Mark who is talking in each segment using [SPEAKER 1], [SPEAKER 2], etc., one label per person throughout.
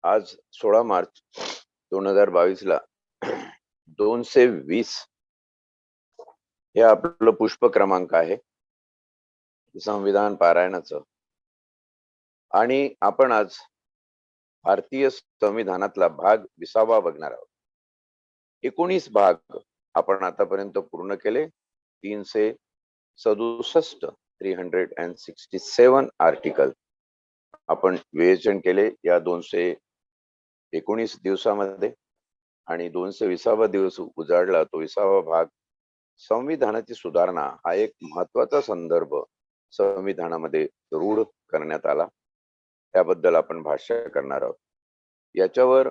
[SPEAKER 1] आज 16 मार्च 2022 ला 220 हे आपलं पुष्प क्रमांक आहे संविधान पारायणाचं. आणि आपण आज भारतीय संविधानातला भाग 20वा बघणार आहोत. 19 भाग आपण आतापर्यंत पूर्ण केले. 367 367 आर्टिकल आपण विवेचन केले या 219 दिवसामध्ये. आणि 220वा दिवस उजाडला तो 20वा भाग संविधानाची सुधारणा हा एक महत्वाचा संदर्भ संविधानामध्ये रूढ करण्यात आला. त्याबद्दल आपण भाष्य करणार आहोत. याच्यावर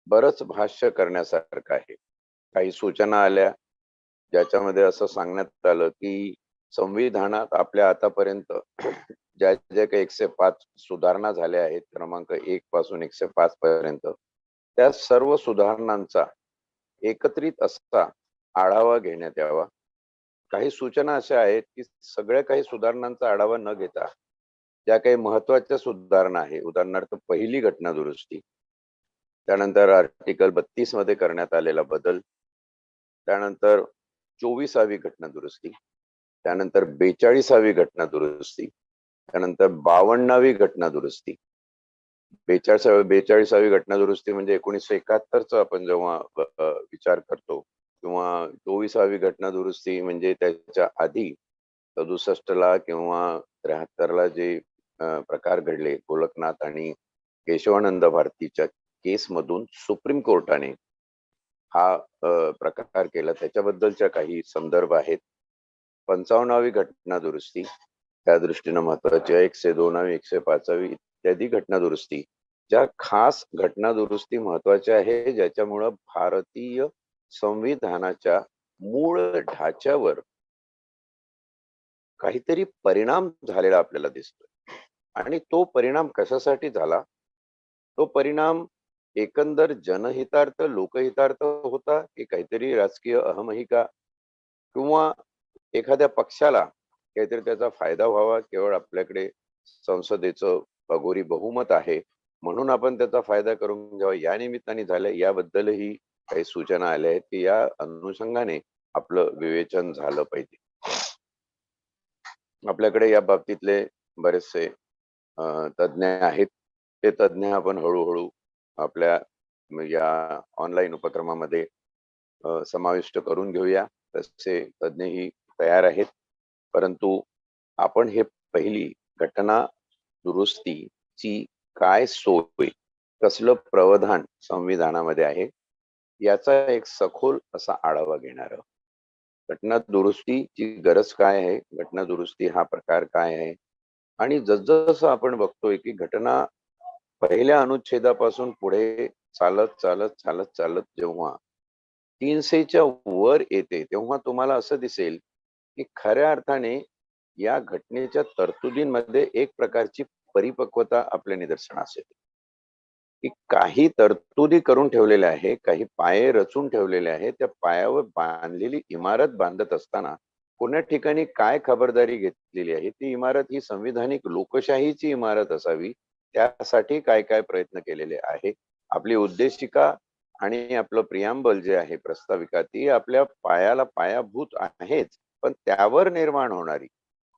[SPEAKER 1] बरंच भाष्य करण्यासारखं आहे. काही सूचना आल्या ज्याच्यामध्ये असं सांगण्यात आलं की संविधानात आपल्या आतापर्यंत ज्या ज्या काही 105 सुधारणा झाल्या आहेत क्रमांक 1 पासून 105 पर्यंत, त्या सर्व सुधारणांचा एकत्रित असा आढावा घेण्यात यावा. काही सूचना अशा आहेत की सगळ्या काही सुधारणांचा आढावा न घेता ज्या काही महत्वाच्या सुधारणा आहे, उदाहरणार्थ पहिली घटना दुरुस्ती, त्यानंतर आर्टिकल 32 मध्ये करण्यात आलेला बदल, त्यानंतर 24वी घटना दुरुस्ती, त्यानंतर 42वी घटना दुरुस्ती, त्यानंतर 52वी घटना दुरुस्ती. 42वी घटना दुरुस्ती म्हणजे 1971 आपण जेव्हा विचार करतो, किंवा 24वी घटना दुरुस्ती म्हणजे त्याच्या आधी 67ला किंवा 73ला जे प्रकार घडले, गोलकनाथ आणि केशवानंद भारतीच्या केसमधून सुप्रीम कोर्टाने हा प्रकार केला, त्याच्याबद्दलच्या काही संदर्भ आहेत. 55वी घटना दुरुस्ती त्या दृष्टीने महत्वाची आहे. 102वी 105वी इत्यादी घटना दुरुस्ती, ज्या खास घटना दुरुस्ती महत्वाच्या आहे, ज्याच्यामुळं भारतीय संविधानाच्या मूळ ढाच्यावर काहीतरी परिणाम झालेला आपल्याला दिसतोय. आणि तो परिणाम कशासाठी झाला? तो परिणाम एकंदर जनहितार्थ लोकहितार्थ होता की काहीतरी राजकीय अहमहिका, किंवा एखाद्या पक्षाला काहीतरी त्याचा फायदा व्हावा, केवळ आपल्याकडे संसदेचं अघोरी बहुमत आहे म्हणून आपण त्याचा फायदा करून घ्यावा या निमित्ताने झालं, याबद्दलही काही सूचना आल्या आहेत की या अनुषंगाने आपलं विवेचन झालं पाहिजे. आपल्याकडे या बाबतीतले बरेचसे तज्ज्ञ आहेत. ते तज्ज्ञ आपण हळूहळू आपल्या या ऑनलाईन उपक्रमामध्ये समाविष्ट करून घेऊया. तसे तज्ज्ञही तयार आहेत. परंतु आपण हे पहिली घटना दुरुस्तीची काय सोय, कसलं प्रावधान संविधानामध्ये आहे, याचा एक सखोल असा आढावा घेणार आहोत. घटना दुरुस्तीची गरज काय आहे, घटना दुरुस्ती हा प्रकार काय आहे, आणि जसजसं आपण बघतोय की घटना पहिल्या अनुच्छेदापासून पुढे चालत चालत चालत चालत जेव्हा 300च्या वर येते, तेव्हा तुम्हाला असं दिसेल की खऱ्या अर्थाने या घटनेच्या तरतुदींमध्ये एक प्रकारची परिपक्वता आपल्या निदर्शनास येते. की काही तरतुदी करून ठेवलेल्या आहे, काही पाये रचून ठेवलेले आहे. त्या पायावर बांधलेली इमारत बांधत असताना कोण्या ठिकाणी काय खबरदारी घेतलेली आहे, ती इमारत ही संविधानिक लोकशाहीची इमारत असावी, त्यासाठी काय काय प्रयत्न केलेले आहे. आपली उद्देशिका आणि आपलं प्रियांबल जे आहे प्रस्ताविका, ती आपल्या पायाला पायाभूत आहेच, पण त्यावर निर्माण होणारी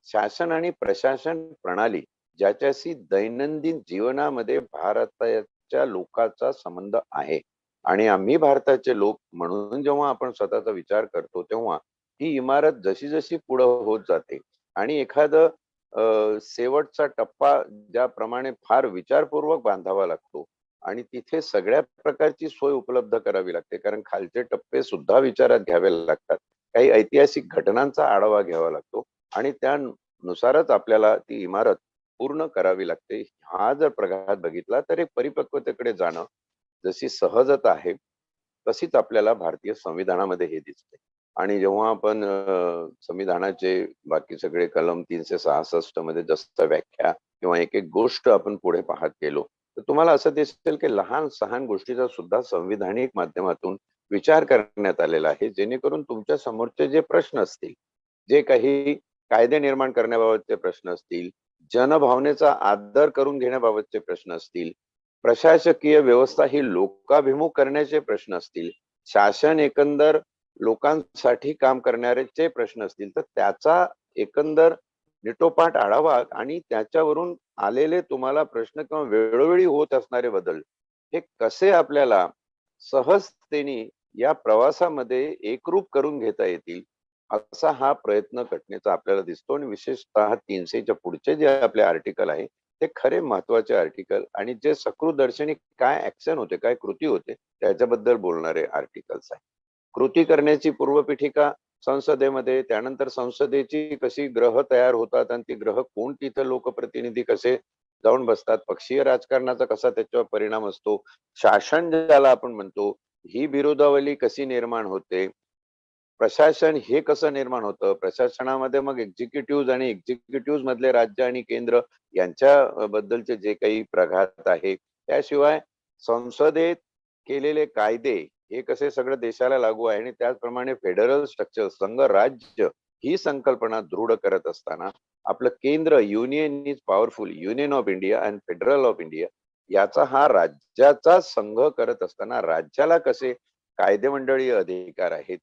[SPEAKER 1] शासन आणि प्रशासन प्रणाली, ज्याच्याशी दैनंदिन जीवनामध्ये भारताच्या लोकांचा संबंध आहे. आणि आम्ही भारताचे लोक म्हणून जेव्हा आपण स्वतःचा विचार करतो, तेव्हा ही इमारत जशी जशी पुढे होत जाते आणि एखादं शेवटचा टप्पा ज्याप्रमाणे फार विचारपूर्वक बांधावा लागतो आणि तिथे सगळ्या प्रकारची सोय उपलब्ध करावी लागते, कारण खालचे टप्पे सुद्धा विचारात घ्यावे लागतात. काही ऐतिहासिक घटनांचा आढावा घ्यावा लागतो आणि त्यानुसारच आपल्याला ती इमारत पूर्ण करावी लागते. हा जर प्रघात बघितला तर एक परिपक्वतेकडे जाणं जशी सहजता आहे, तशीच आपल्याला भारतीय संविधानामध्ये हे दिसते. आणि जेव्हा आपण संविधानाचे बाकी सगळे कलम 366 मध्ये जसं व्याख्या किंवा एक एक गोष्ट आपण पुढे पाहत गेलो, तर तुम्हाला असं दिसेल की लहान सहान गोष्टीचा सुद्धा संविधानिक माध्यमातून विचार करण्यात आलेला आहे, जेणेकरून तुमच्या समोरचे जे प्रश्न असतील, जे काही कायदे निर्माण करण्याबाबतचे प्रश्न असतील, जनभावनेचा आदर करून घेण्याबाबतचे प्रश्न असतील, प्रशासकीय व्यवस्था ही लोकाभिमुख करण्याचे प्रश्न असतील, शासन एकंदर लोकांसाठी काम करणाऱ्याचे प्रश्न असतील, तर त्याचा एकंदर निटोपाट आढावा आणि त्याच्यावरून आलेले तुम्हाला प्रश्न किंवा वेळोवेळी होत असणारे बदल हे कसे आपल्याला सहजतेने या प्रवासामध्ये एकरूप करून घेता येतील, असा हा प्रयत्न घटनेचा आपल्याला दिसतो. आणि विशेषतः 300च्या पुढचे जे आपले आर्टिकल आहे ते खरे महत्वाचे आर्टिकल आणि जे सकृतदर्शनी काय ऍक्शन होते, काय कृती होते त्याच्याबद्दल बोलणारे आर्टिकल्स आहे. कृती करण्याची पूर्वपीठिका संसदेमध्ये, त्यानंतर संसदेची कशी ग्रह तयार होतात आणि ती ग्रह कोण, तिथं लोकप्रतिनिधी कसे जाऊन बसतात, पक्षीय राजकारणाचा कसा त्याच्यावर परिणाम असतो, शासन ज्याला आपण म्हणतो ही विरोधावली कशी निर्माण होते, प्रशासन हे कसं निर्माण होतं, प्रशासनामध्ये मग एक्झिक्युटिव्ह आणि एक्झिक्युटिव्ह मधले राज्य आणि केंद्र यांच्या बद्दलचे जे काही प्रघात आहे, त्याशिवाय संसदेत केलेले कायदे हे कसे सगळं देशाला लागू आहे, आणि त्याचप्रमाणे फेडरल स्ट्रक्चर, संघ राज्य ही संकल्पना दृढ करत असताना आपलं केंद्र, union is powerful, union of India and federal of India, याचा हा राज्याचा संघ करत असताना राज्याला कसे कायदेमंडळीय अधिकार आहेत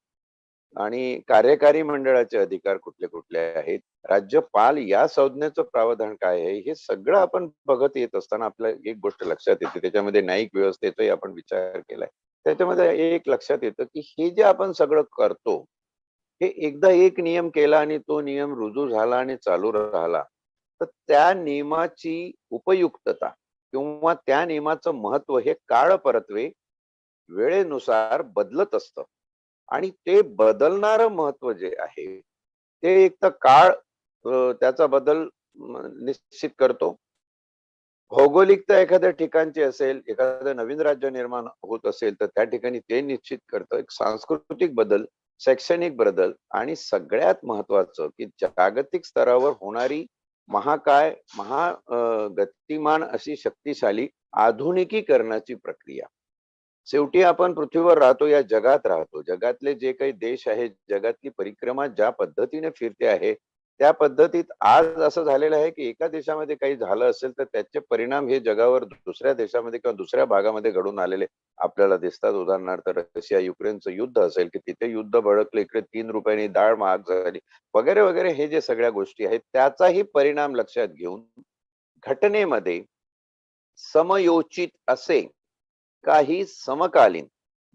[SPEAKER 1] आणि कार्यकारी मंडळाचे अधिकार कुठले कुठले आहेत, राज्यपाल या संज्ञेचं प्रावधान काय आहे, हे सगळं आपण बघत येत असताना आपल्याला एक गोष्ट लक्षात येते. त्याच्यामध्ये न्यायिक व्यवस्थेचाही आपण विचार केलाय. त्याच्यामध्ये एक लक्षात येतं की हे जे आपण सगळं करतो, हे एकदा एक नियम केला आणि तो नियम रुजू झाला आणि चालू राहिला, तर त्या नियमाची उपयुक्तता किंवा त्या नियमाचं महत्व हे काळ परत्वे वेळेनुसार बदलत असतं. आणि ते बदलणारं महत्व जे आहे ते एक तर काळ त्याचा बदल निश्चित करतो. भौगोलिकता एखाद्या ठिकाणची असेल, एखादं नवीन राज्य निर्माण होत असेल तर त्या ठिकाणी ते निश्चित करतं. एक सांस्कृतिक बदल, शैक्षणिक बदल आणि सगळ्यात महत्वाचं की जागतिक स्तरावर होणारी महाकाय गतिमान अशी शक्तिशाली आधुनिकीकरणाची प्रक्रिया. शेवटी आपण पृथ्वीवर राहतो, या जगात राहतो. जगातले जे काही देश आहेत, जगातली परिक्रमा ज्या पद्धतीने फिरते आहे, त्या पद्धतीत आज असं झालेलं आहे की एका देशामध्ये काही झालं असेल तर त्याचे परिणाम हे जगावर दुसऱ्या देशामध्ये किंवा दुसऱ्या भागामध्ये घडून आलेले आपल्याला दिसतात. उदाहरणार्थ रशिया युक्रेनचं युद्ध असेल की तिथे युद्ध भडकलं, इकडे 3 रुपयांनी डाळ महाग झाली, वगैरे वगैरे. हे जे सगळ्या गोष्टी आहेत त्याचाही परिणाम लक्षात घेऊन घटनेमध्ये समयोचित असे काही समकालीन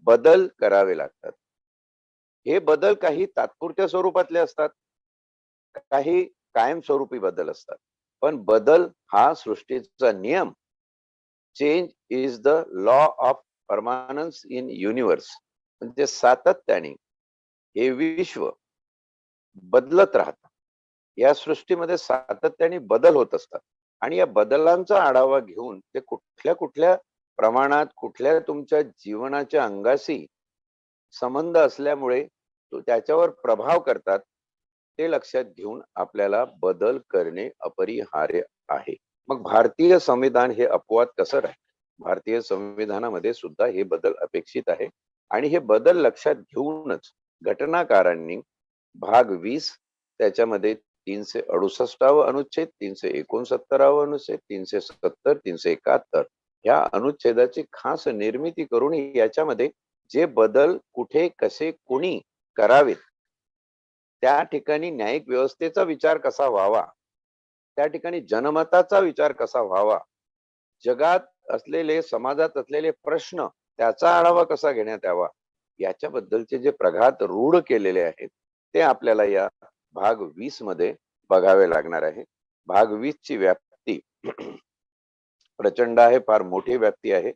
[SPEAKER 1] बदल करावे लागतात. हे बदल काही तात्पुरत्या स्वरूपातले असतात, काही कायमस्वरूपी बदल असतात. पण बदल हा सृष्टीचा नियम. Change is the law of permanence in universe. म्हणजे सातत्याने हे विश्व बदलत राहतं. या सृष्टीमध्ये सातत्याने बदल होत असतात आणि या बदलांचा आढावा घेऊन ते कुठल्या कुठल्या प्रमाणात कुठल्या तुमच्या जीवनाच्या अंगाशी संबंध असल्यामुळे तो त्याच्यावर प्रभाव करतात, ते लक्षात घेऊन आपल्याला बदल करणे अपरिहार्य आहे. मग भारतीय संविधान हे अपवाद कसं राहील? भारतीय संविधानामध्ये सुद्धा हे बदल अपेक्षित आहे आणि हे बदल लक्षात घेऊनच घटनाकारांनी भाग 20 त्याच्यामध्ये 368वा अनुच्छेद, 369वा अनुच्छेद, 370, 371 या अनुच्छेदाची खास निर्मिती करून याच्यामध्ये जे बदल कुठे कसे कोणी करावेत, त्या ठिकाणी न्यायिक व्यवस्थेचा विचार कसा व्हावा, त्या ठिकाणी जनमताचा विचार कसा व्हावा, जगात असलेले समाजात असलेले प्रश्न त्याचा आढावा कसा घेण्यात यावा, याच्याबद्दलचे जे प्रघात रूढ केलेले आहेत ते आपल्याला या भाग 20 मध्ये बघावे लागणार आहे. भाग 20 ची व्याप्ती प्रचंड आहे, फार मोठी व्याप्ती आहे.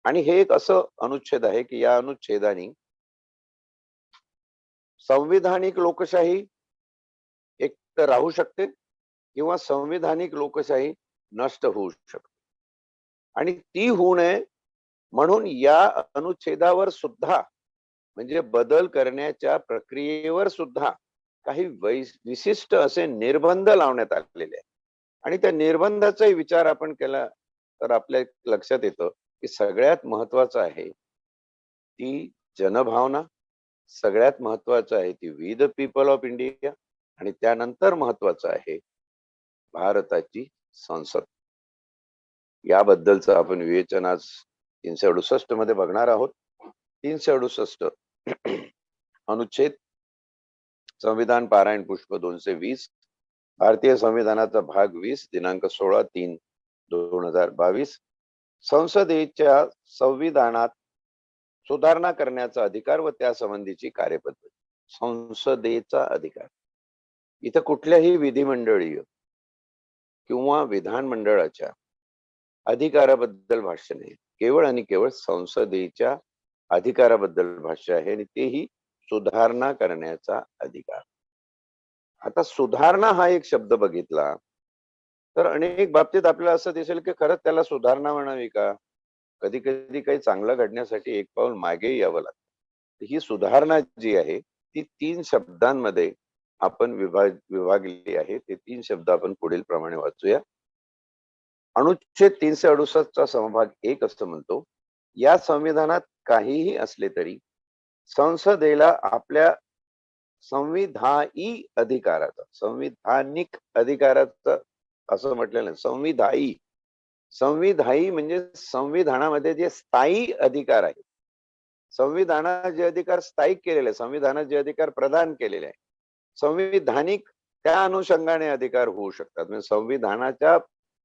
[SPEAKER 1] आणि हे एक असं अनुच्छेद आहे की या अनुच्छेदाने संविधानिक लोकशाही एक तर राहू शकते किंवा संविधानिक लोकशाही नष्ट होऊ शकते. आणि ती होऊ नये म्हणून या अनुच्छेदावर सुद्धा, म्हणजे बदल करण्याच्या प्रक्रियेवर सुद्धा काही विशिष्ट असे निर्बंध लावण्यात आलेले आहेत. आणि त्या निर्बंधाचाही विचार आपण केला तर आपल्या लक्षात येतं की सगळ्यात महत्वाचं आहे ती जनभावना, सगळ्यात महत्वाचं आहे ती we the people of India, आणि त्यानंतर महत्वाचं आहे भारताची संसद. याबद्दलचं आपण विवेचन आज 368 मध्ये बघणार आहोत. 368 अनुच्छेद संविधान पारायण पुष्प 220 भारतीय संविधानाचा भाग 20 दिनांक 16/3/2022 संसदेच्या संविधानात सुधारणा करण्याचा अधिकार व त्या संबंधीची कार्यपद्धती. संसदेचा अधिकार इथं कुठल्याही विधिमंडळीय किंवा विधानमंडळाच्या अधिकाराबद्दल भाष्य नाही, केवळ आणि केवळ संसदेच्या अधिकाराबद्दल भाष्य आहे आणि तेही सुधारणा करण्याचा अधिकार. आता सुधारणा हा एक शब्द बघितला तर अनेक बाबतीत आपल्याला असं दिसेल की खरंच त्याला सुधारणा म्हणावी का? कधी कधी काही चांगलं घडण्यासाठी एक पाऊल मागे यावं लागतं. ही सुधारणा जी आहे ती 3 शब्दांमध्ये आपण विभागली आहे. ते 3 शब्द आपण पुढील प्रमाणे वाचूया. अनुच्छेद 368 चा समभाग 1 असं म्हणतो, या संविधानात काहीही असले तरी संसदेला आपल्या संविधानिक अधिकाराचं असं म्हटलेलं आहे. संविधायी म्हणजे संविधानामध्ये जे स्थायी अधिकार आहे, संविधानात जे अधिकार स्थायिक केलेले आहे, संविधानात जे अधिकार प्रदान केलेले आहे, संविधानिक त्या अनुषंगाने अधिकार होऊ शकतात. म्हणजे संविधानाच्या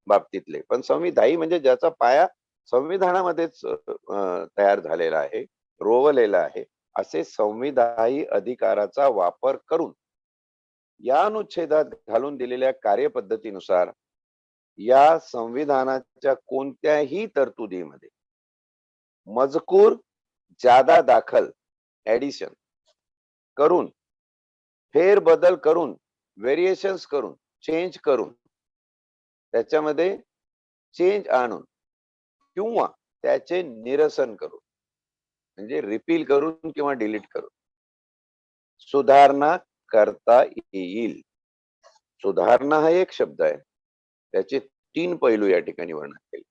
[SPEAKER 1] बाबतीतले, पण संविधायी म्हणजे ज्याचा पाया संविधानामध्येच तयार झालेला आहे, रोवलेला आहे, असे संविधायी अधिकाराचा वापर करून या अनुच्छेदात घालून दिलेल्या कार्यपद्धतीनुसार या संविधानाच्या कोणत्याही तरतुदीमध्ये मजकूर ज्यादा दाखल ऍडिशन करून, फेरबदल करून, व्हेरिएशन्स करून, चेंज करून, त्याच्यामध्ये चेंज आणून किंवा त्याचे निरसन करून, म्हणजे रिपील करून किंवा डिलीट करून सुधारणा करता येईल. सुधारणा हा एक शब्द आहे, त्याचे 3 पैलू या ठिकाणी वर्णन केले.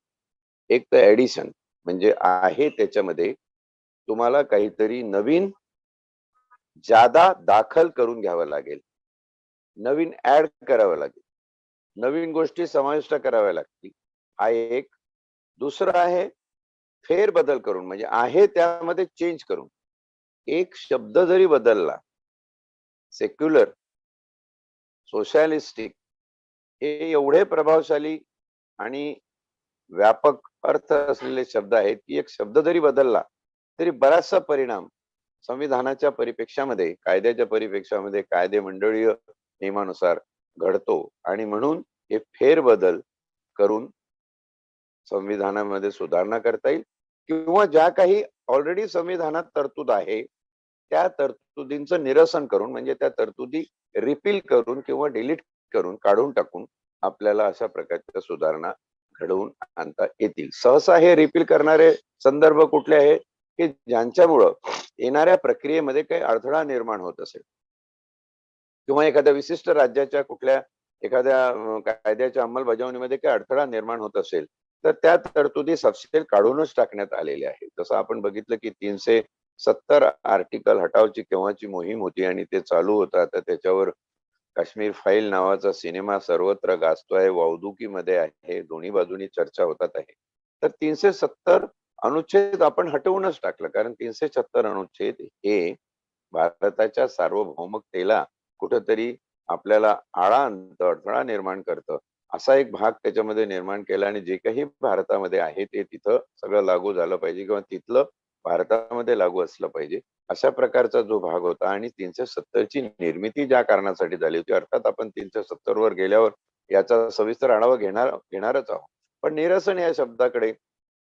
[SPEAKER 1] एक तर ऍडिशन म्हणजे आहे त्याच्यामध्ये तुम्हाला काहीतरी नवीन ज्यादा दाखल करून घ्यावं लागेल, नवीन ऍड करावं लागेल, नवीन गोष्टी समाविष्ट कराव्या लागतील, हा एक. दुसरं आहे फेरबदल करून, म्हणजे आहे त्यामध्ये चेंज करून. एक शब्द जरी बदलला, सेक्युलर, सोशॅलिस्टिक हे एवढे प्रभावशाली आणि व्यापक अर्थ असलेले शब्द आहेत की एक शब्द जरी बदलला तरी बराचसा परिणाम संविधानाच्या परिप्रेक्षामध्ये, कायद्याच्या परिप्रेक्षामध्ये, कायदे मंडळीय नियमानुसार घडतो. आणि म्हणून हे फेरबदल करून संविधानामध्ये सुधारणा करता येईल किंवा ज्या काही ऑलरेडी संविधानात तरतूद आहे त्या तरतुदींचं निरसन करून, म्हणजे त्या तरतुदी रिपील करून किंवा डिलीट करून, काढून टाकून आपल्याला अशा प्रकारच्या सुधारणा घडवून आणता येतील. सहसा हे रिपील करणारे संदर्भ कुठले आहेत की ज्यांच्यामुळं येणाऱ्या प्रक्रियेमध्ये काही अडथळा निर्माण होत असेल किंवा एखाद्या विशिष्ट राज्याच्या कुठल्या एखाद्या कायद्याच्या अंमलबजावणीमध्ये काही अडथळा निर्माण होत असेल तर त्या तरतुदी सपशेल काढूनच टाकण्यात आलेल्या आहेत. जसं आपण बघितलं की 370 आर्टिकल हटावची केव्हाची मोहीम होती आणि ते चालू होतं. आता त्याच्यावर काश्मीर फाईल नावाचा सिनेमा सर्वत्र गाजतोय, वावदुकीमध्ये आहे, दोन्ही बाजूनी चर्चा होतात आहे. तर 370 अनुच्छेद आपण हटवूनच टाकलं, कारण 376 अनुच्छेद हे भारताच्या सार्वभौमकतेला कुठंतरी आपल्याला आळा आणतं, अडथळा निर्माण करतं, असा एक भाग त्याच्यामध्ये निर्माण केला. आणि जे काही भारतामध्ये आहे ते तिथं सगळं लागू झालं पाहिजे किंवा तिथलं भारतामध्ये लागू असलं पाहिजे, अशा प्रकारचा जो भाग होता. आणि 370 ची निर्मिती ज्या कारणासाठी झाली होती, अर्थात आपण 370 वर गेल्यावर याचा सविस्तर आढावा घेणारच आहोत. पण निरसन या शब्दाकडे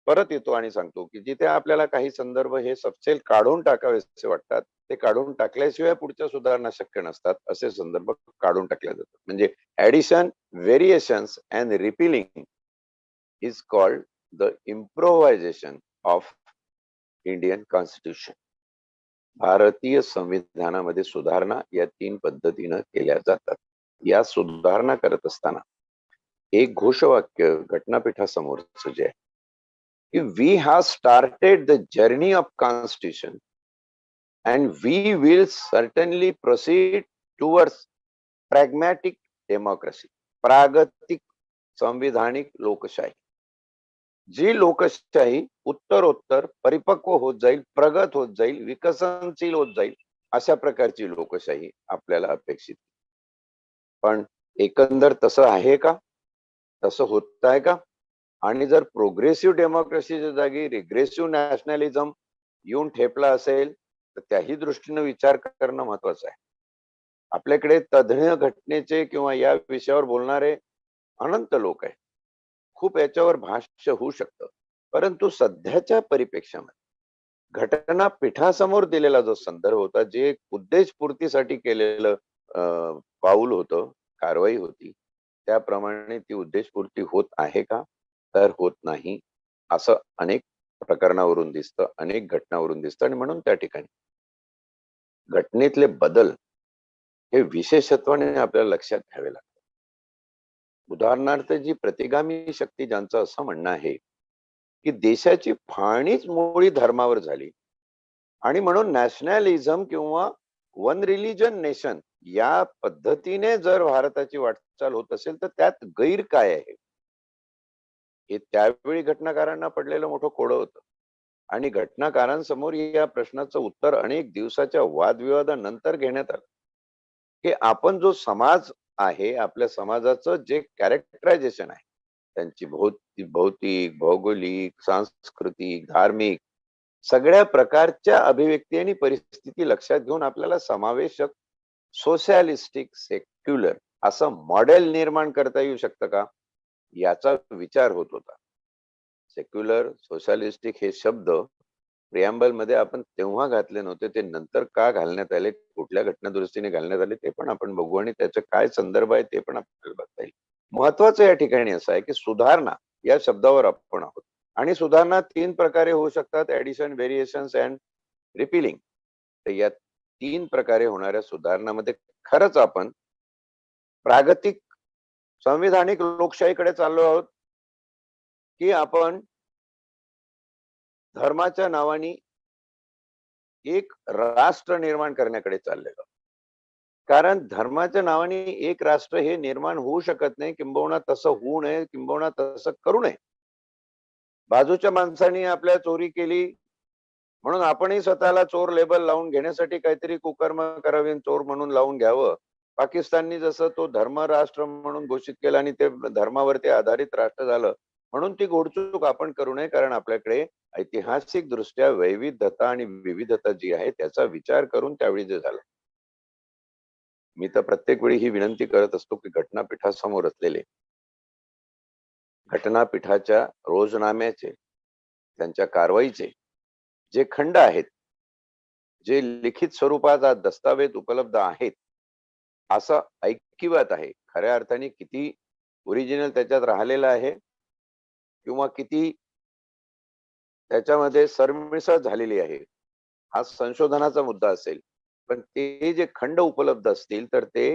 [SPEAKER 1] परत येतो आणि सांगतो की जिथे आपल्याला काही संदर्भ हे सपशेल काढून टाकावेसे वाटतात, ते काढून टाकल्याशिवाय पुढच्या सुधारणा शक्य नसतात, असे संदर्भ काढून टाकले जातात. म्हणजे addition, variations and repealing is called the improvisation of Indian constitution. भारतीय संविधानामध्ये सुधारणा या 3 पद्धतीनं केल्या जातात. या सुधारणा करत असताना एक घोषवाक्य घटनापीठासमोरचं जे आहे की we have started the journey of constitution and we will certainly proceed towards pragmatic democracy, प्रागतिक संविधानिक लोकशाही. जी लोकशाही उत्तरोत्तर परिपक्व होत जाईल, प्रगत होत जाईल, विकसनशील होत जाईल, अशा प्रकारची लोकशाही आपल्याला अपेक्षित. पण एकंदर तसं आहे का? तसं होत आहे का? आणि जर प्रोग्रेसिव्ह डेमोक्रेसीच्या जागी रिग्रेसिव्ह नॅशनॅलिझम येऊन ठेपला असेल, तर त्याही दृष्टीनं विचार करणं महत्वाचं आहे. आपल्याकडे तज्ञ घटनेचे किंवा या विषयावर बोलणारे अनंत लोक आहेत. खूप याच्यावर भाष्य होऊ शकतं. परंतु सध्याच्या परिप्रेक्ष्यामध्ये घटनापीठासमोर दिलेला जो संदर्भ होता, जे उद्देशपूर्तीसाठी केलेलं पाऊल होतं, कारवाई होती, त्याप्रमाणे ती उद्देशपूर्ती होत आहे का? तर होत नाही. असं अनेक प्रकरणावरून दिसतं, अनेक घटनावरून दिसतं आणि म्हणून त्या ठिकाणी घटनेतले बदल हे विशेषत्वाने आपल्याला लक्षात घ्यावे लागतात. उदाहरणार्थ जी प्रतिगामी शक्ती ज्यांचं असं म्हणणं आहे, की देशाची फाळणीच मुळी धर्मावर झाली आणि म्हणून नॅशनॅलिझम किंवा वन रिलिजन नेशन या पद्धतीने जर भारताची वाटचाल होत असेल, तर त्यात गैर काय आहे? हे त्यावेळी घटनाकारांना पडलेलं मोठं कोडं होतं. आणि घटनाकारांसमोर या प्रश्नाचं उत्तर अनेक दिवसाच्या वादविवादानंतर घेण्यात आलं, की आपण जो समाज आहे, आपल्या समाजाचं जे कॅरेक्टरायझेशन आहे, त्यांची भौतिक, भौगोलिक, सांस्कृतिक, धार्मिक सगळ्या प्रकारच्या अभिव्यक्ती आणि परिस्थिती लक्षात घेऊन आपल्याला समावेशक सोशॅलिस्टिक सेक्युलर असं मॉडेल निर्माण करता येऊ शकतं का? याचा विचार होत होता. सेक्युलर, सोशलिस्टिक हे शब्द प्रिअम्बल मध्ये आपण तेव्हा घातले नव्हते. ते नंतर का घालण्यात आले, कुठल्या घटनादुरुस्तीने घालण्यात आले ते पण आपण बघू आणि त्याचे काय संदर्भ आहे ते पण आपल्याला बघता येईल. महत्वाचं या ठिकाणी असं आहे, की सुधारणा या शब्दावर आपण आहोत आणि सुधारणा 3 प्रकारे होऊ शकतात: ॲडिशन, व्हेरिएशन्स अँड रिपीलिंग. तर या 3 प्रकारे होणाऱ्या सुधारणामध्ये खरंच आपण प्रागतिक संविधानिक लोकशाहीकडे चाललो आहोत, की आपण धर्माच्या नावाने एक राष्ट्र निर्माण करण्याकडे चाललेलो आहोत. कारण धर्माच्या नावाने एक राष्ट्र हे निर्माण होऊ शकत नाही, किंबहुना तसं होऊ नये, किंबहुना तसं करू नये. बाजूच्या माणसाने आपल्या चोरी केली म्हणून आपणही स्वतःला चोर लेबल लावून घेण्यासाठी काहीतरी कुकर्म करावे आणि चोर म्हणून लावून घ्यावं. पाकिस्ताननी जसं तो धर्मराष्ट्र म्हणून घोषित केलं आणि ते धर्मावरती आधारित राष्ट्र झालं, म्हणून ती घोडचूक आपण करू नये. कारण आपल्याकडे ऐतिहासिक दृष्ट्या वैविध्यता आणि विविधता जी आहे त्याचा विचार करून त्यावेळी जे झालं. मी तर प्रत्येक वेळी ही विनंती करत असतो, की घटनापीठासमोर असलेले घटनापीठाच्या रोजनाम्याचे, त्यांच्या कारवाईचे जे खंड आहेत, जे लिखित स्वरूपात आज दस्तावेज उपलब्ध आहेत, असं ऐकिवात आहे. खऱ्या अर्थाने किती ओरिजिनल त्याच्यात राहिलेलं आहे किंवा किती त्याच्यामध्ये सरमिसळ झालेली आहे, हा संशोधनाचा मुद्दा असेल. पण ते जे खंड उपलब्ध असतील, तर ते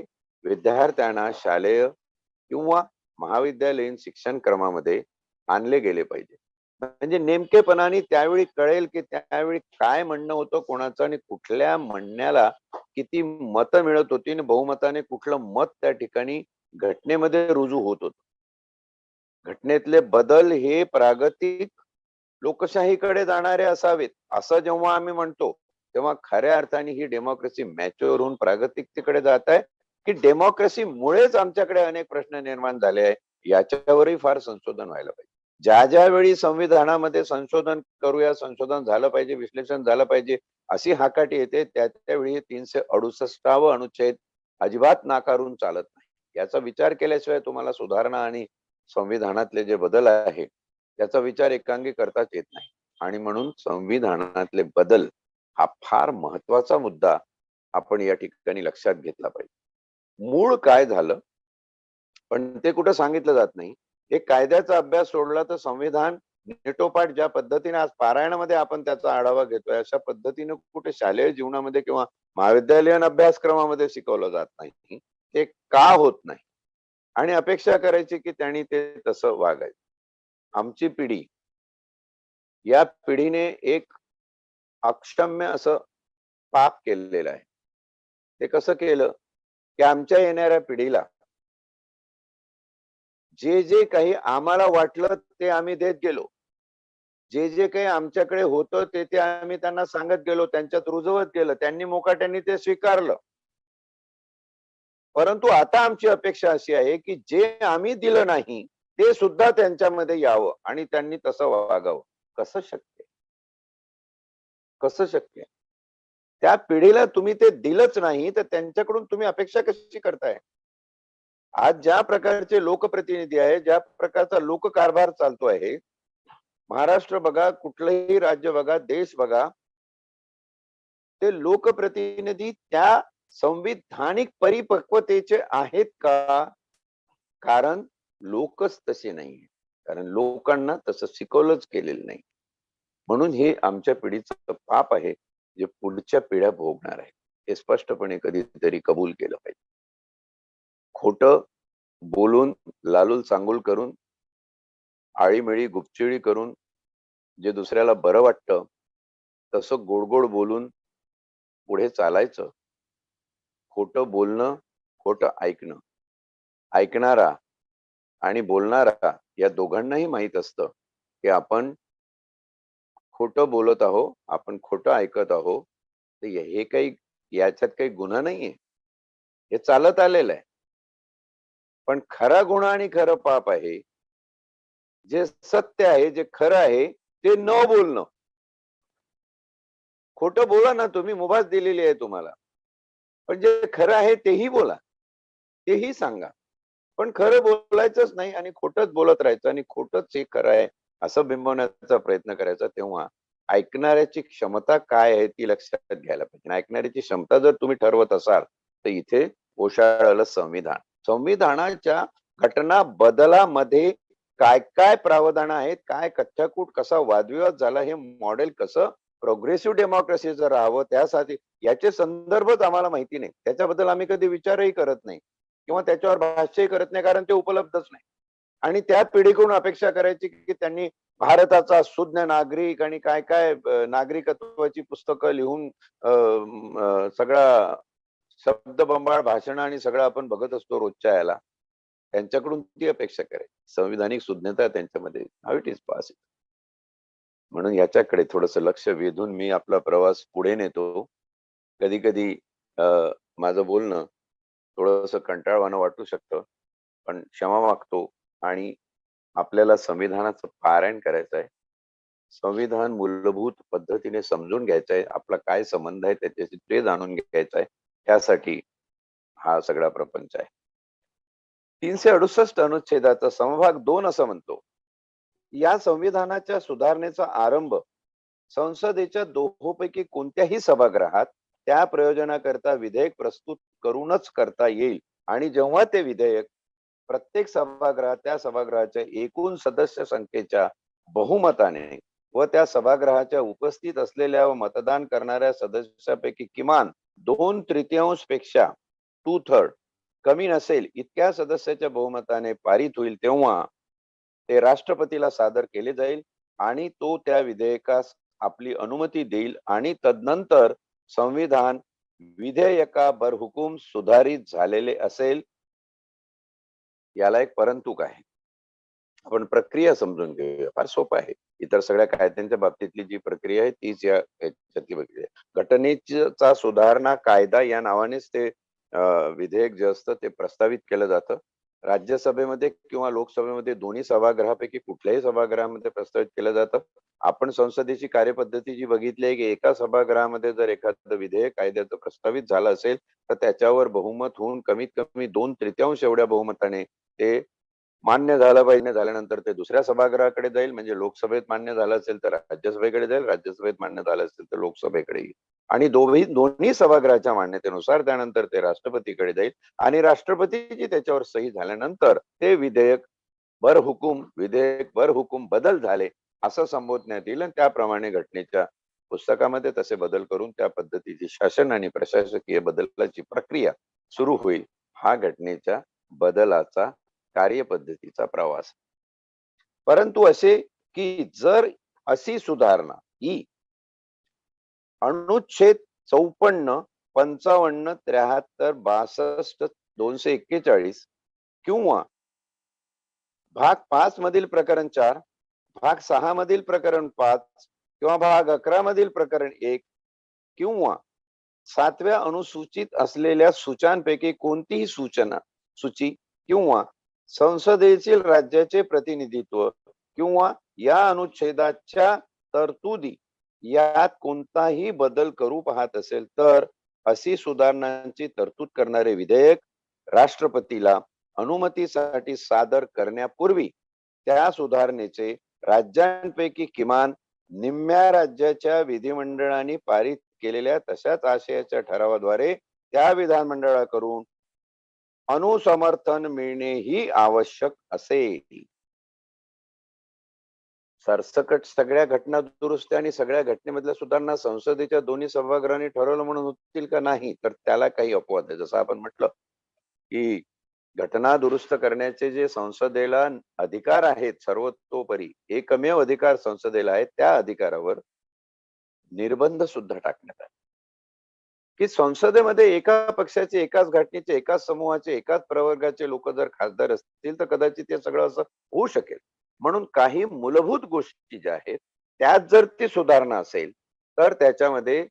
[SPEAKER 1] विद्यार्थ्यांना शालेय किंवा महाविद्यालयीन शिक्षण क्रमामध्ये आणले गेले पाहिजे. म्हणजे नेमकेपणाने त्यावेळी कळेल, की त्यावेळी काय म्हणणं होतं कोणाचं आणि कुठल्या म्हणण्याला किती मतं मिळत होती आणि बहुमताने कुठलं मत त्या ठिकाणी घटनेमध्ये रुजू होत होतं. घटनेतले बदल हे प्रागतिक लोकशाहीकडे जाणारे असावेत, असं जेव्हा आम्ही म्हणतो, तेव्हा खऱ्या अर्थाने ही डेमोक्रेसी मॅच्युअर होऊन प्रागतिकतेकडे जात आहे, की डेमोक्रेसी मुळेच आमच्याकडे अनेक प्रश्न निर्माण झाले आहे, याच्यावरही फार संशोधन व्हायला पाहिजे. ज्या ज्या वेळी संविधानामध्ये संशोधन करूया, संशोधन झालं पाहिजे, विश्लेषण झालं पाहिजे, अशी हाकाटी येते, त्या त्यावेळी 368वा अनुच्छेद अजिबात नाकारून चालत नाही. याचा विचार केल्याशिवाय तुम्हाला सुधारणा आणि संविधानातले जे बदल आहेत त्याचा विचार एकांगी करताच येत नाही. आणि म्हणून संविधानातले बदल हा फार महत्वाचा मुद्दा आपण या ठिकाणी लक्षात घेतला पाहिजे. मूळ काय झालं पण ते कुठं सांगितलं जात नाही. एक कायद्याचा अभ्यास सोडला तर संविधान नेटोपाठ ज्या पद्धतीने आज पारायणामध्ये आपण त्याचा आढावा घेतोय, अशा पद्धतीने कुठे शालेय जीवनामध्ये किंवा महाविद्यालयीन अभ्यासक्रमामध्ये शिकवलं जात नाही. ते का होत नाही? आणि अपेक्षा करायची की त्यांनी ते तसं वागायचं. आमची पिढी, या पिढीने एक अक्षम्य असं पाप केलेलं आहे. ते कसं केलं, की आमच्या येणाऱ्या पिढीला जे जे काही आम्हाला वाटलं ते आम्ही देत गेलो. जे जे काही आमच्याकडे होतं ते ते आम्ही त्यांना सांगत गेलो, त्यांच्यात रुजवत गेलं, त्यांनी मुकाट्याने ते स्वीकारलं. परंतु आता आमची अपेक्षा अशी आहे की जे आम्ही दिलं नाही ते सुद्धा त्यांच्यामध्ये यावं आणि त्यांनी तसं वागावं. कसं शक्य? कसं शक्य? त्या पिढीला तुम्ही ते दिलंच नाही, तर त्यांच्याकडून तुम्ही अपेक्षा कशी करताय? आज ज्या प्रकारचे लोकप्रतिनिधी आहेत, ज्या प्रकारचा लोककारभार चालतो आहे, महाराष्ट्र बघा, कुठलंही राज्य बघा, देश बघा, ते लोकप्रतिनिधी त्या संविधानिक परिपक्वतेचे आहेत का? कारण लोकच तसे नाहीये. कारण लोकांना तसं शिकवलंच गेलेलं नाही. म्हणून हे आमच्या पिढीचं पाप आहे, जे पुढच्या पिढ्या भोगणार आहेत. हे स्पष्टपणे कधीतरी कबूल केलं पाहिजे. खोटं बोलून, लालूल चांगुल करून, आळीमेळी गुपचिळी करून जे दुसऱ्याला बरं वाटतं, तसं गोड-गोड बोलून पुढे चालायचं. खोटं बोलणं, खोटं ऐकणं. ऐकणारा आणि बोलणारा या दोघांनाही माहीत असतं, की आपण खोटं बोलत आहोत, आपण खोटं ऐकत आहोत. तर हे काही याच्यात काही गुन्हा नाहीये. हे चालत आलेलं आहे. पण खरा गुन्हा आणि खरं पाप आहे, जे सत्य आहे, जे खरं आहे, ते न बोलणं. खोटं बोला ना तुम्ही, मुभास दिलेली आहे तुम्हाला. पण जे खरं आहे तेही बोला. तेही सांगा. पण खरं बोलायचंच नाही आणि खोटंच बोलत राहायचं आणि खोटंच हे खरं आहे, असं बिंबवण्याचा प्रयत्न करायचा. तेव्हा ऐकणाऱ्याची क्षमता काय आहे ती लक्षात घ्यायला पाहिजे. ऐकणाऱ्याची क्षमता जर तुम्ही ठरवत असाल, तर इथे ओशाळलं संविधान. संविधानाच्या घटना बदलामध्ये काय-काय प्रावधान आहेत, काय कच्चाकूट, कसा वादविवाद झाला, हे मॉडेल कसं प्रोग्रेसिव्ह डेमोक्रेसीचं राहावं त्यासाठी याचे संदर्भच आम्हाला माहिती नाही. त्याच्याबद्दल आम्ही कधी विचारही करत नाही किंवा त्याच्यावर भाष्यही करत नाही, कारण ते उपलब्धच नाही. आणि त्या पिढीकडून अपेक्षा करायची की त्यांनी भारताचा सुज्ञ नागरिक आणि काय काय नागरिकत्वाची पुस्तकं लिहून सगळा शब्दबंबाळ भाषण आणि सगळं आपण बघत असतो रोजच्या याला. त्यांच्याकडून ती अपेक्षा करायची. संविधानिक सुज्ञता त्यांच्यामध्ये हाऊ इट इज पॉसिबल. म्हणून याच्याकडे थोडंसं लक्ष वेधून मी आपला प्रवास पुढे नेतो. कधी-कधी माझं बोलणं थोडंसं कंटाळवाणं वाटू शकतं. पण क्षमा मागतो आणि आपल्याला संविधानाचं पारायण करायचं आहे. संविधान मूलभूत पद्धतीने समजून घ्यायचं आहे. आपला काय संबंध आहे त्याच्याशी ते जाणून घ्यायचं आहे. त्यासाठी हा सगळा प्रपंच आहे. 368 अनुच्छेदाचा समभाग 2 असं म्हणतो. या संविधानाच्या सुधारणेचा आरंभ संसदेच्या दोहोपैकी कोणत्याही सभागृहात त्या प्रयोजनाकरता विधेयक प्रस्तुत करूनच करता येईल आणि जेव्हा ते विधेयक प्रत्येक सभागृहात त्या सभागृहाच्या एकूण सदस्य संख्येच्या बहुमताने व त्या सभागृहाच्या उपस्थित असलेल्या व मतदान करणाऱ्या सदस्यापैकी किमान 2/3 पेक्षा 2/3 कमी नसेल इतक्या सदस्याच्या बहुमताने पारित होईल, तेव्हा ते राष्ट्रपतीला सादर केले जाईल आणि तो त्या विधेयकास आपली अनुमती देईल आणि तदनंतर संविधान विधेयकावर हुकूम सुधारित झालेले असेल. याला एक परंतु काय, आपण प्रक्रिया समजून घेऊया. फार सोपं आहे. इतर सगळ्या कायद्यांच्या बाबतीतली जी प्रक्रिया आहे तीच याच्यातली प्रक्रिया आहे. घटनेचा सुधारणा कायदा या नावानेच ते विधेयक जे असतं ते प्रस्तावित केलं जातं. राज्यसभेमध्ये किंवा लोकसभेमध्ये दोन्ही सभागृहापैकी कुठल्याही सभागृहामध्ये प्रस्तावित केलं जातं. आपण संसदेची कार्यपद्धती जी बघितली आहे की एका सभागृहामध्ये जर एखादं विधेयक कायद्याचं प्रस्तावित झालं असेल, तर त्याच्यावर बहुमत होऊन कमीत कमी 2/3 एवढ्या बहुमताने ते मान्य झालं पाहिजे. झाल्यानंतर ते दुसऱ्या सभागृहाकडे जाईल, म्हणजे लोकसभेत मान्य झालं असेल तर राज्यसभेकडे जाईल, राज्यसभेत मान्य झालं असेल तर लोकसभेकडे येईल आणि दोन्ही सभागृहाच्या मान्यतेनुसार त्यानंतर ते राष्ट्रपतीकडे जाईल आणि राष्ट्रपतीची त्याच्यावर सही झाल्यानंतर ते विधेयक बर हुकूम बदल झाले असं संबोधण्यात येईल आणि त्याप्रमाणे घटनेच्या पुस्तकामध्ये तसे बदल करून त्या पद्धतीची शासन आणि प्रशासकीय बदलाची प्रक्रिया सुरू होईल. हा घटनेच्या बदलाचा कार्यपद्धतीचा प्रवास. परंतु असे की जर अशी सुधारणा ही अनुच्छेद 54, 55, 73, 62, 241 किंवा भाग 5 मधील प्रकरण 4 भाग 6 मधील प्रकरण 5 किंवा भाग 11 मधील प्रकरण 1 किंवा 7व्या अनुसूचित असलेल्या सूचनांपैकी कोणतीही सूची किंवा संसदेतील राज्याचे प्रतिनिधित्व किंवा या अनुच्छेदाच्या तरतुदी यात कोणताही बदल करू पाहत असेल तर अशी सुधारणांची तरतूद करणारे विधेयक राष्ट्रपतीला अनुमतीसाठी सादर करण्यापूर्वी त्या सुधारणेचे राज्यांपैकी किमान निम्म्या राज्याच्या विधिमंडळाने पारित केलेल्या तशाच आशयाच्या ठरावाद्वारे त्या विधानमंडळाकडून अनुसमर्थन मिळणे ही आवश्यक असेल. सरसकट सगळ्या घटना दुरुस्त्या आणि सगळ्या घटनेमधल्या सुधारणा संसदेच्या दोन्ही सभागृहांनी ठरवलं म्हणून होतील का नाही, तर त्याला काही अपवाद आहे. जसं आपण म्हटलं की घटना दुरुस्त करण्याचे जे संसदेला अधिकार आहेत सर्वतोपरी एकमेव अधिकार संसदेला आहे, त्या अधिकारावर निर्बंध सुद्धा टाकण्यात आले की संसदेमध्ये एका पक्षाचे, एकाच घटनेचे, एकाच समूहाचे, एकाच प्रवर्गाचे लोक जर खासदार असतील तर कदाचित ते सगळं असं होऊ शकेल. म्हणून काही मूलभूत गोष्टी ज्या आहेत त्यात जर ती सुधारणा असेल तर त्याच्यामध्ये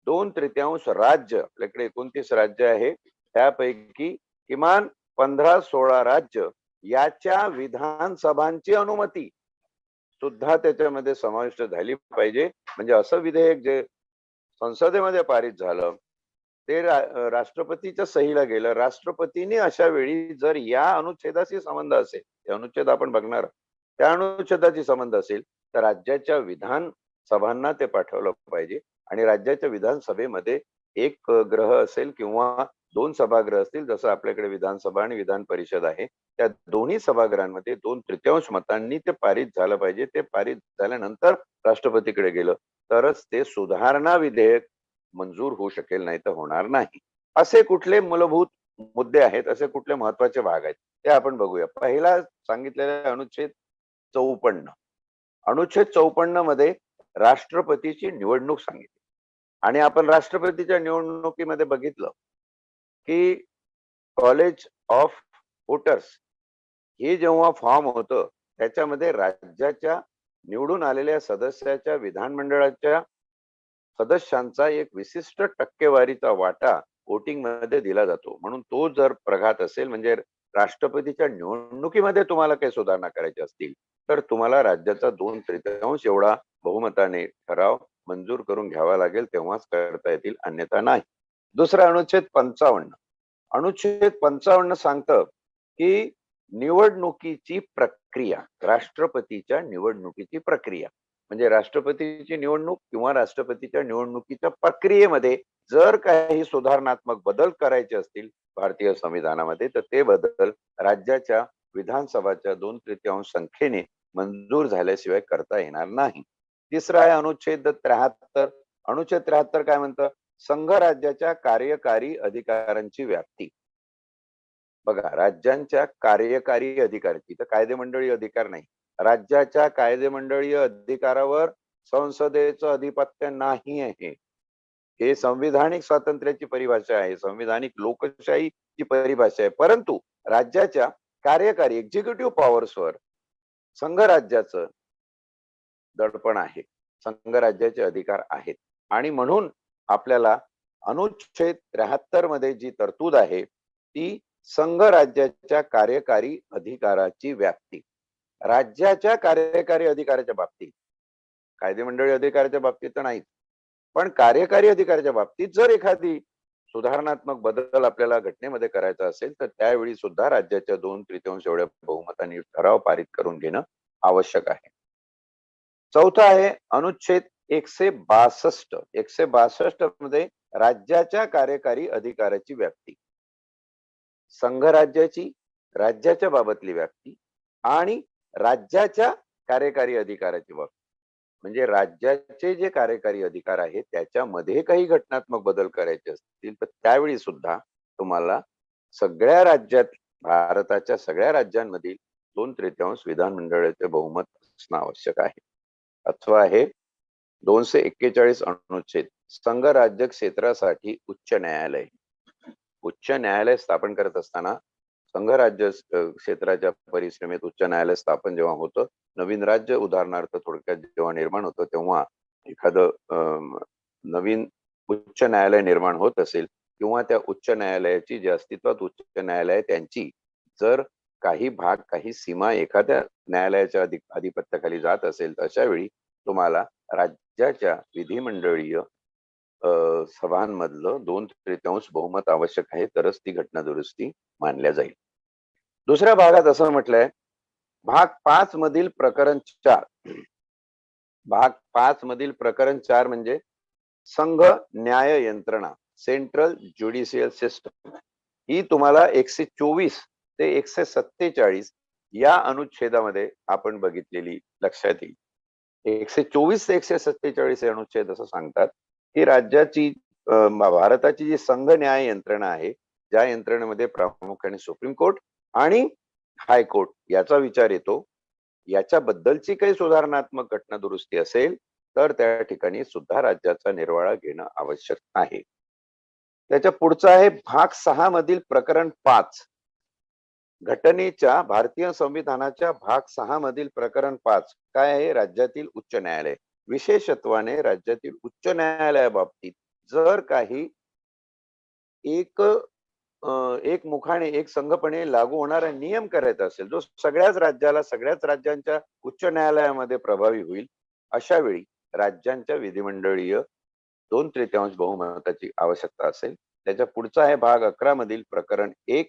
[SPEAKER 1] 2/3 राज्य, आपल्याकडे 29 राज्य आहे, त्यापैकी किमान 15-16 राज्य याच्या विधानसभांची अनुमती सुद्धा त्याच्यामध्ये समाविष्ट झाली पाहिजे. म्हणजे असं विधेयक जे संसदेमध्ये पारित झालं ते राष्ट्रपतीच्या सहीला गेलं, राष्ट्रपतीने अशा वेळी जर या अनुच्छेदाशी संबंध असेल, ते अनुच्छेद आपण बघणार, त्या अनुच्छेदाशी संबंध असेल तर राज्याच्या विधानसभांना ते पाठवलं पाहिजे आणि राज्याच्या विधानसभेमध्ये एक ग्रह असेल किंवा 2 सभागृह असतील, जसं आपल्याकडे विधानसभा आणि विधान परिषद आहे, त्या दोन्ही सभागृहांमध्ये 2/3 मतांनी ते पारित झालं पाहिजे. ते पारित झाल्यानंतर राष्ट्रपतीकडे गेलं तरच ते सुधारणा विधेयक मंजूर होऊ शकेल, नाही तर होणार नाही. असे कुठले मूलभूत मुद्दे आहेत, असे कुठले महत्वाचे भाग आहेत ते आपण बघूया. पहिला सांगितलेला अनुच्छेद 54. अनुच्छेद 54 मध्ये राष्ट्रपतीची निवडणूक सांगितली आणि आपण राष्ट्रपतीच्या निवडणुकीमध्ये बघितलं की कॉलेज ऑफ वोटर्स हे जेव्हा फॉर्म होतं त्याच्यामध्ये राज्याच्या निवडून आलेल्या सदस्याच्या विधानमंडळाच्या सदस्यांचा एक विशिष्ट टक्केवारीचा वाटा वोटिंग मध्ये दिला जातो. म्हणून तो जर प्रघात असेल, म्हणजे राष्ट्रपतीच्या निवडणुकीमध्ये तुम्हाला काही सुधारणा करायची असतील तर तुम्हाला राज्याचा 2/3 एवढा बहुमताने ठराव मंजूर करून घ्यावा लागेल, तेव्हाच करता येतील, अन्यथा नाही. दुसरा अनुच्छेद 55. अनुच्छेद 55 सांगतं की निवडणुकीची प्रक्रिया, राष्ट्रपतीच्या निवडणुकीची प्रक्रिया म्हणजे राष्ट्रपतीची निवडणूक किंवा राष्ट्रपतीच्या निवडणुकीच्या प्रक्रियेमध्ये जर काही सुधारणात्मक बदल करायचे असतील भारतीय संविधानामध्ये तर ते बदल राज्याच्या विधानसभाच्या 2/3 संख्येने मंजूर झाल्याशिवाय करता येणार नाही. तिसरा आहे अनुच्छेद 73. अनुच्छेद 73 काय म्हणतं? संघ राज्याच्या कार्यकारी अधिकारांची व्याप्ती. बघा, राज्यांच्या कार्यकारी अधिकाराची, तर कायदेमंडळी अधिकार नाही, राज्याच्या कायदेमंडळीय अधिकारावर संसदेचं अधिपत्य नाही आहे. हे संविधानिक स्वातंत्र्याची परिभाषा आहे, संविधानिक लोकशाहीची परिभाषा आहे. परंतु राज्याच्या कार्यकारी एक्झिक्युटिव्ह पॉवर्सवर संघ राज्याचं दडपण आहे, संघ राज्याचे अधिकार आहेत आणि म्हणून आपल्याला अनुच्छेद 73 मध्ये जी तरतूद आहे ती संघ राज्याच्या कार्यकारी अधिकाराची व्याप्ती, राज्याच्या कार्यकारी अधिकाराच्या बाबतीत, कायदेमंडळी अधिकाराच्या बाबतीत तर नाहीच, पण कार्यकारी अधिकाराच्या बाबतीत जर एखादी सुधारणात्मक बदल आपल्याला घटनेमध्ये करायचा असेल तर त्यावेळी सुद्धा राज्याच्या 2/3 एवढ्या बहुमताने ठराव पारित करून घेणं आवश्यक आहे. चौथा आहे अनुच्छेद 162. 162 मध्ये राज्याच्या कार्यकारी अधिकाराची व्याप्ती, संघ राज्याची, राज्याच्या बाबतली व्याप्ती आणि राज्याच्या कार्यकारी अधिकाराची बाबत. म्हणजे राज्याचे जे कार्यकारी अधिकार आहेत त्याच्यामध्ये काही घटनात्मक बदल करायचे असतील तर त्यावेळी सुद्धा तुम्हाला सगळ्या राज्यात, भारताच्या सगळ्या राज्यांमधील 2/3 विधानमंडळाचे बहुमत असणं आवश्यक आहे. अथवा आहे 241 अनुच्छेद, संघ राज्य क्षेत्रासाठी उच्च न्यायालय. उच्च न्यायालय स्थापन करत असताना संघराज्य क्षेत्राच्या परिसीमेत उच्च न्यायालय स्थापन जेव्हा होतं, नवीन राज्य उदाहरणार्थ थोडक्यात जेव्हा निर्माण होतं, तेव्हा एखादं नवीन उच्च न्यायालय निर्माण होत असेल किंवा त्या उच्च न्यायालयाची जे अस्तित्वात उच्च न्यायालय आहे त्यांची जर काही भाग, काही सीमा एखाद्या न्यायालयाच्या आधिपत्याखाली जात असेल, तर अशा वेळी तुम्हाला राज्याच्या विधिमंडळीय सभांमधलं 2/3 बहुमत आवश्यक आहे, तरच ती घटना दुरुस्ती मानल्या जाईल. दुसऱ्या भागात असं म्हटलंय, भाग 5 मधील प्रकरण 4. भाग 5 मधील प्रकरण 4 म्हणजे संघ न्याय यंत्रणा, सेंट्रल ज्युडिशियल सिस्टम. ही तुम्हाला 124 ते 147 या अनुच्छेदामध्ये आपण बघितलेली लक्षात येईल. 124 ते 147 हे अनुच्छेद असं सांगतात की राज्याची भारताची जी संघ न्याय यंत्रणा आहे, ज्या यंत्रणेमध्ये प्रामुख्याने सुप्रीम कोर्ट आणि हायकोर्ट याचा विचार येतो, याच्याबद्दलची काही सुधारणात्मक घटना दुरुस्ती असेल तर त्या ठिकाणी सुद्धा राज्याचा निर्वाळा घेणं आवश्यक आहे. त्याच्या पुढचा आहे भाग 6 मधील प्रकरण 5. घटनेच्या भारतीय संविधानाच्या भाग 6 मधील प्रकरण 5 काय आहे? राज्यातील उच्च न्यायालय. विशेषत्वाने राज्यातील उच्च न्यायालयाबाबतीत जर काही एक मुखाने एक संघपणे लागू होणारा नियम करायचा असेल, जो सगळ्याच राज्याला, सगळ्याच राज्यांच्या उच्च न्यायालयामध्ये प्रभावी होईल, अशा वेळी राज्यांच्या विधिमंडळीय 2/3 बहुमताची आवश्यकता असेल. त्याच्या पुढचा आहे भाग 11 मधील प्रकरण 1.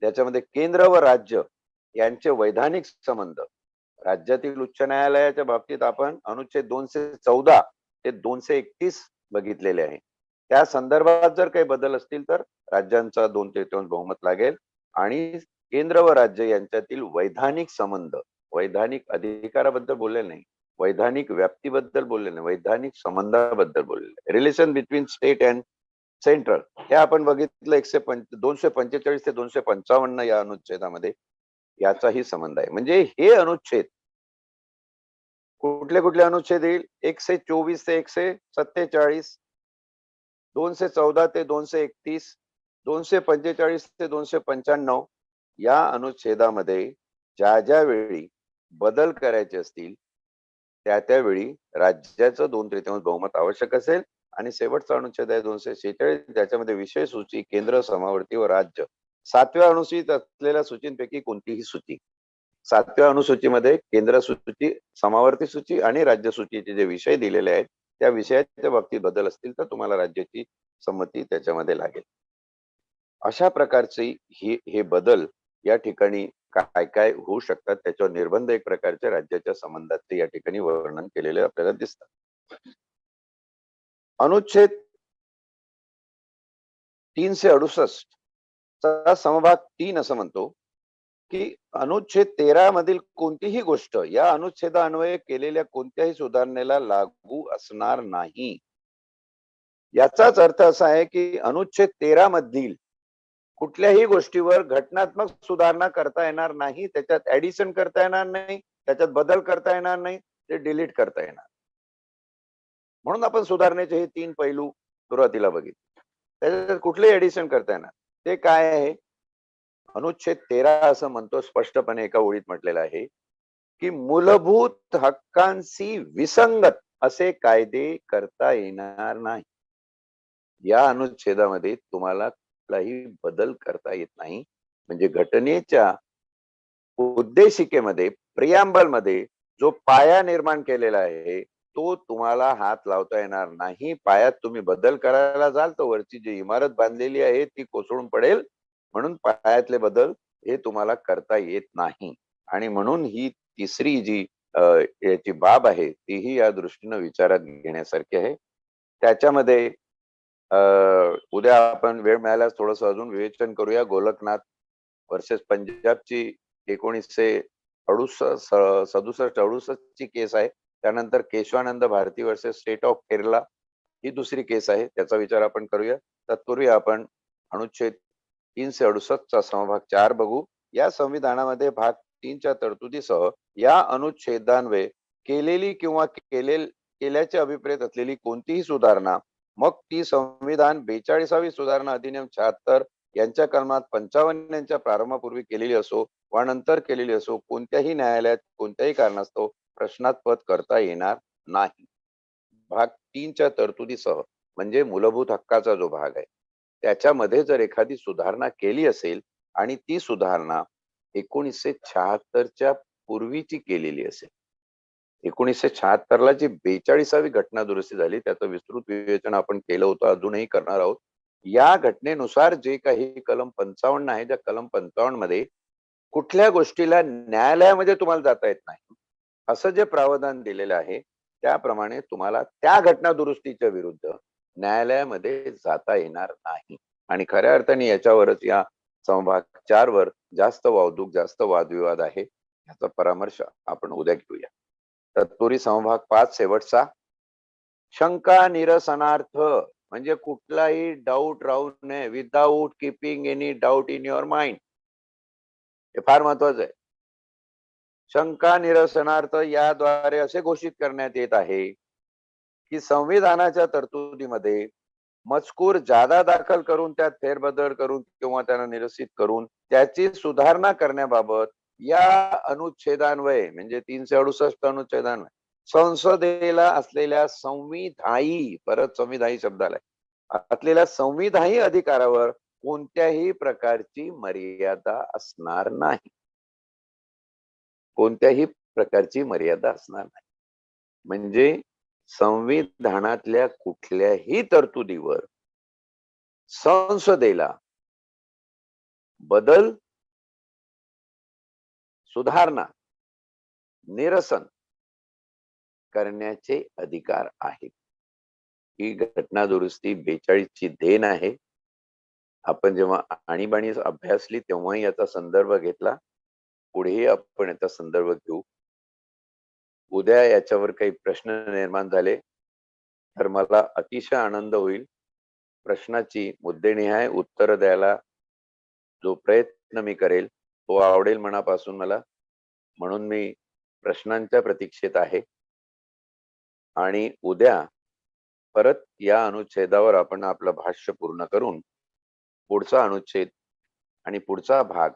[SPEAKER 1] त्याच्यामध्ये केंद्र व राज्य यांचे वैधानिक संबंध. राज्यातील उच्च न्यायालयाच्या बाबतीत आपण अनुच्छेद 214 ते 231 बघितलेले आहे. त्या संदर्भात जर काही बदल असतील तर राज्यांचा 2/3 बहुमत लागेल आणि केंद्र व राज्य यांच्यातील वैधानिक संबंध, वैधानिक अधिकाराबद्दल बोलले नाही, वैधानिक व्याप्तीबद्दल बोलले नाही, वैधानिक संबंधाबद्दल बोलले. Relation between state and central हे आपण बघितलं 245 ते 255 या अनुच्छेदामध्ये याचाही संबंध आहे. म्हणजे हे अनुच्छेद कुठले कुठले अनुच्छेद येईल? 124 ते 147, 214 ते 231, 245 ते 295 या अनुच्छेदामध्ये ज्या वेळी बदल करायचे असतील त्यावेळी राज्याचं 2/3 बहुमत आवश्यक असेल. आणि शेवटचा अनुच्छेद आहे 246, ज्याच्यामध्ये विषय सूची, केंद्र, समावर्ती व राज्य 7व्या अनुसूचित असलेल्या सूचींपैकी कोणतीही सूची. 7व्या अनुसूचीमध्ये केंद्र सूची, समावर्ती सूची आणि राज्य सूचीचे जे विषय दिलेले आहेत त्या विषयाच्या बाबतीत बदल असतील तर तुम्हाला राज्याची संमती त्याच्यामध्ये लागेल. अशा प्रकारचे हे बदल या ठिकाणी काय काय होऊ शकतात त्याच्यावर निर्बंध एक प्रकारच्या राज्याच्या संबंधाचे या ठिकाणी वर्णन केलेले आपल्याला दिसतात. अनुच्छेद 368 चा समभाग 3 असं म्हणतो की अनुच्छेद 13 मधील कोणतीही गोष्ट या अनुच्छेदान्वये केलेल्या कोणत्याही सुधारणेला लागू असणार नाही. याचाच अर्थ असा आहे की अनुच्छेद 13 मधील कुठल्याही गोष्टीवर घटनात्मक सुधारणा करता येणार नाही, त्याच्यात ऍडिशन करता येणार नाही, त्याच्यात बदल करता येणार नाही, ते डिलीट करता येणार. म्हणून आपण सुधारणेचे हे 3 पैलू सुरुवातीला बघितले. त्याच्यात कुठलेही ऍडिशन करता येणार. ते काय आहे? अनुच्छेद 13 असं म्हणतो, स्पष्टपणे एका ओळीत म्हटलेलं आहे की मूलभूत हक्कांशी विसंगत असे कायदे करता येणार नाही. या अनुच्छेदामध्ये तुम्हाला कुठलाही बदल करता येत नाही. म्हणजे घटनेच्या उद्देशिकेमध्ये, प्रियांबल मध्ये जो पाया निर्माण केलेला आहे तो तुम्हाला हात लावता येणार नाही. पायात तुम्ही बदल करायला जाल तर वरची जी इमारत बांधलेली आहे ती कोसळून पडेल. म्हणून पायातले बदल हे तुम्हाला करता येत नाही. आणि म्हणून ही तिसरी जी याची बाब आहे तीही या दृष्टीने विचारात घेण्यासारखी आहे. त्याच्यामध्ये उद्या आपण वेळ मिळाल्यास थोडंसं अजून विवेचन करूया. गोलकनाथ वर्सेस पंजाबची 1967-68 ची केस आहे. त्यानंतर Kesavananda Bharati versus state of Kerala ही दुसरी केस आहे, त्याचा विचार आपण करूया. तत्पूर्वी आपण अनुच्छेद 368 चा समभाग 4 बघू. या संविधानामध्ये भाग 3 च्या तरतुदीसह या अनुच्छेदान्वये केलेली किंवा केल्याच्या अभिप्रेत असलेली कोणतीही सुधारणा, मग ती संविधान 42वी सुधारणा अधिनियम 76 यांच्या कलमात 55 यांच्या प्रारंभापूर्वी केलेली असो वा नंतर केलेली असो, कोणत्याही न्यायालयात कोणत्याही कारणास्तव प्रश्नास्पद करता येणार नाही. भाग 3च्या तरतुदीसह म्हणजे मूलभूत हक्काचा जो भाग आहे त्याच्यामध्ये जर एखादी सुधारणा केली असेल आणि ती सुधारणा 1976च्या पूर्वीची केलेली असेल, 1976ला जी 42वी घटना दुरुस्ती झाली त्याचं विस्तृत विवेचन आपण केलं होतं, अजूनही करणार आहोत. या घटनेनुसार जे काही कलम 55 आहे, त्या कलम 55 मध्ये कुठल्या गोष्टीला न्यायालयामध्ये तुम्हाला जाता येत नाही असं जे प्रावधान दिलेलं आहे त्याप्रमाणे तुम्हाला त्या घटना दुरुस्तीच्या विरुद्ध न्यायालयामध्ये जाता येणार नाही. आणि खऱ्या अर्थाने याच्यावरच या संभाग 4 वर जास्त वावदूक, जास्त वादविवाद आहे. याचा परामर्श आपण उद्या घेऊया. तत्पुरी संभाग 5 शेवटचा, शंका निरसनार्थ म्हणजे कुठलाही डाऊट राहू नये, without keeping any doubt in your mind. हे फार महत्वाचं आहे. शंका निरसनार्थ याद्वारे असे घोषित करण्यात येत आहे की संविधानाच्या तरतुदीमध्ये मजकूर जादा दाखल करून त्यात फेरबदल करून किंवा त्यांना निरसित करून त्याची सुधारणा करण्याबाबत या अनुच्छेदान्वये म्हणजे 368 अनुच्छेदान्वये संसदेला असलेल्या संविधायी, परत संविधायी शब्द आलाय, असलेल्या संविधायी अधिकारावर कोणत्याही प्रकारची मर्यादा असणार नाही. कोणत्याही प्रकारची मर्यादा असणार नाही. म्हणजे संविधानातल्या कुठल्याही तरतुदीवर संसदेला बदल, सुधारणा, निरसन करण्याचे अधिकार आहेत. ही घटना दुरुस्ती 42 ची देण आहे. आपण जेव्हा आणीबाणी अभ्यासली तेव्हाही याचा संदर्भ घेतला, पुढेही आपण याचा संदर्भ घेऊ. उद्या याच्यावर काही प्रश्न निर्माण झाले तर मला अतिशय आनंद होईल. प्रश्नाची मुद्देनिहाय उत्तर द्यायला जो प्रयत्न मी करेल तो आवडेल मनापासून मला, म्हणून मी प्रश्नांच्या प्रतीक्षेत आहे. आणि उद्या परत या अनुच्छेदावर आपण आपलं भाष्य पूर्ण करून पुढचा अनुच्छेद आणि पुढचा भाग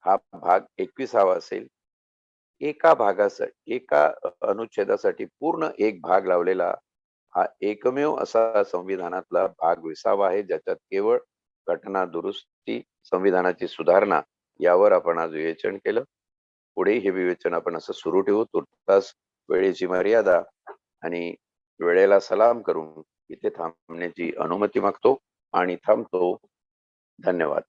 [SPEAKER 1] हा भाग 21वा असेल. एका भागासाठी, एका अनुच्छेदासाठी पूर्ण एक भाग लावलेला हा एकमेव असा संविधानातला भाग 20वा आहे ज्याच्यात केवळ घटना दुरुस्ती, संविधानाची सुधारणा यावर आपण आज विवेचन केलं. पुढे हे विवेचन आपण असं सुरू ठेवू. तुर्तास वेळेची मर्यादा आणि वेळेला सलाम करून इथे थांबण्याची अनुमती मागतो आणि थांबतो. धन्यवाद.